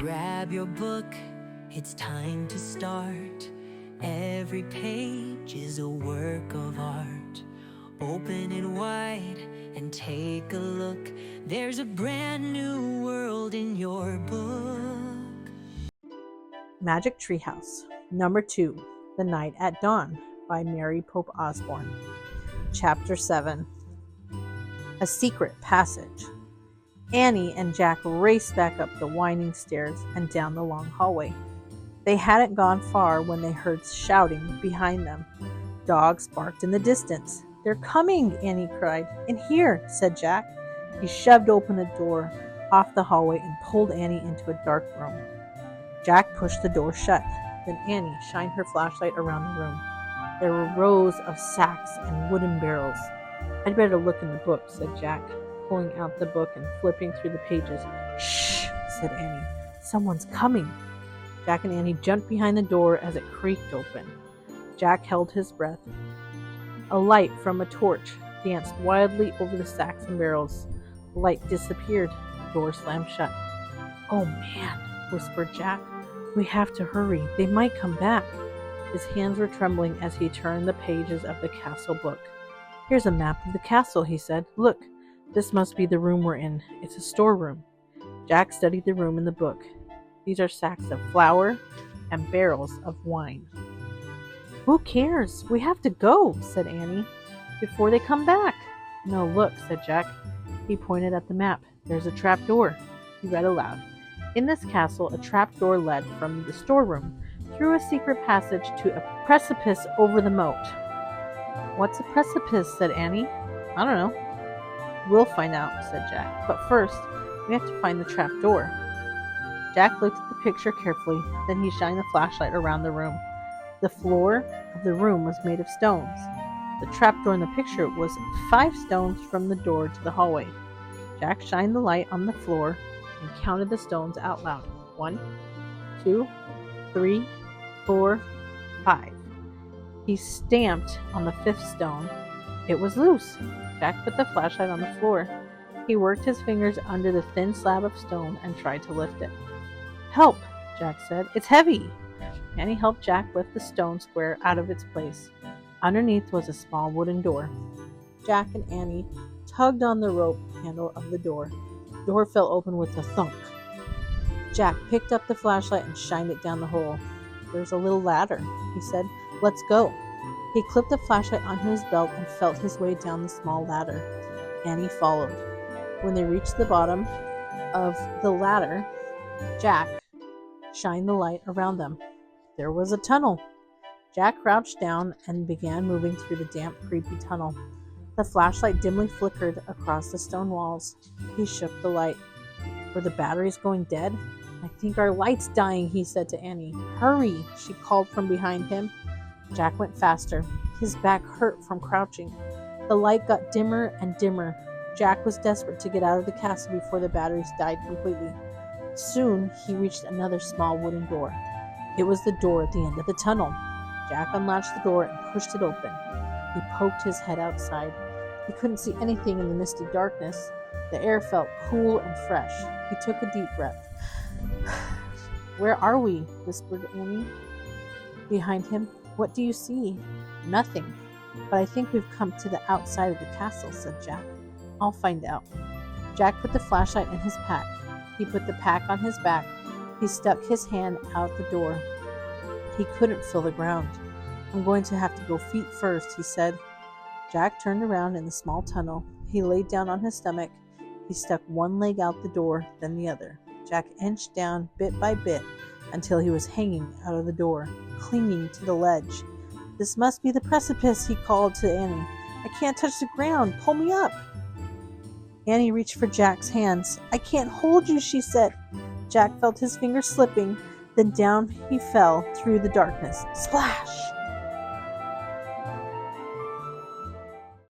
grab your book, it's time to start. Every page is a work of art. Open it wide and take a look. There's a brand new world in your book. Magic Treehouse, Number 2, The Night at Dawn by Mary Pope Osborne. Chapter 7, A Secret Passage. Annie and Jack raced back up the winding stairs and down the long hallway. They hadn't gone far when they heard shouting behind them. Dogs barked in the distance. "They're coming," Annie cried. "In here," said Jack. He shoved open a door off the hallway and pulled Annie into a dark room. Jack pushed the door shut. Then Annie shined her flashlight around the room. There were rows of sacks and wooden barrels. "I'd better look in the book," said Jack, pulling out the book and flipping through the pages. "Shh," said Annie. "Someone's coming." Jack and Annie jumped behind the door as it creaked open. Jack held his breath. A light from a torch danced wildly over the sacks and barrels. The light disappeared. The door slammed shut. "Oh man," whispered Jack. "We have to hurry. They might come back." His hands were trembling as he turned the pages of the castle book. "Here's a map of the castle," he said. "Look, this must be the room we're in. It's a storeroom." Jack studied the room in the book. "These are sacks of flour and barrels of wine." "Who cares? We have to go," said Annie, "before they come back." "No, look," said Jack. He pointed at the map. "There's a trap door." He read aloud. In this castle, a trap door led from the storeroom through a secret passage to a precipice over the moat. "What's a precipice?" said Annie. "I don't know." "We'll find out," said Jack. "But first, we have to find the trap door." Jack looked at the picture carefully, then he shined the flashlight around the room. The floor of the room was made of stones. The trapdoor in the picture was 5 stones from the door to the hallway. Jack shined the light on the floor and counted the stones out loud. 1, 2, 3, 4, 5. He stamped on the 5th stone. It was loose. Jack put the flashlight on the floor. He worked his fingers under the thin slab of stone and tried to lift it. "Help," Jack said. "It's heavy." Annie helped Jack lift the stone square out of its place. Underneath was a small wooden door. Jack and Annie tugged on the rope handle of the door. The door fell open with a thunk. Jack picked up the flashlight and shined it down the hole. "There's a little ladder," he said. "Let's go." He clipped the flashlight onto his belt and felt his way down the small ladder. Annie followed. When they reached the bottom of the ladder, Jack shined the light around them. There was a tunnel. Jack crouched down and began moving through the damp, creepy tunnel. The flashlight dimly flickered across the stone walls. He shook the light. Were the batteries going dead? "I think our light's dying," he said to Annie. "Hurry," she called from behind him. Jack went faster. His back hurt from crouching. The light got dimmer and dimmer. Jack was desperate to get out of the castle before the batteries died completely. Soon he reached another small wooden door. It was the door at the end of the tunnel. Jack unlatched the door and pushed it open. He poked his head outside. He couldn't see anything in the misty darkness. The air felt cool and fresh. He took a deep breath. "Where are we?" whispered Annie behind him. "What do you see?" "Nothing. But I think we've come to the outside of the castle," said Jack. "I'll find out." Jack put the flashlight in his pack. He put the pack on his back. He stuck his hand out the door. He couldn't feel the ground. "I'm going to have to go feet first," he said. Jack turned around in the small tunnel. He laid down on his stomach. He stuck one leg out the door, then the other. Jack inched down bit by bit until he was hanging out of the door, clinging to the ledge. "This must be the precipice," he called to Annie. "I can't touch the ground. Pull me up." Annie reached for Jack's hands. "I can't hold you," she said. Jack felt his fingers slipping. Then down he fell through the darkness. Splash!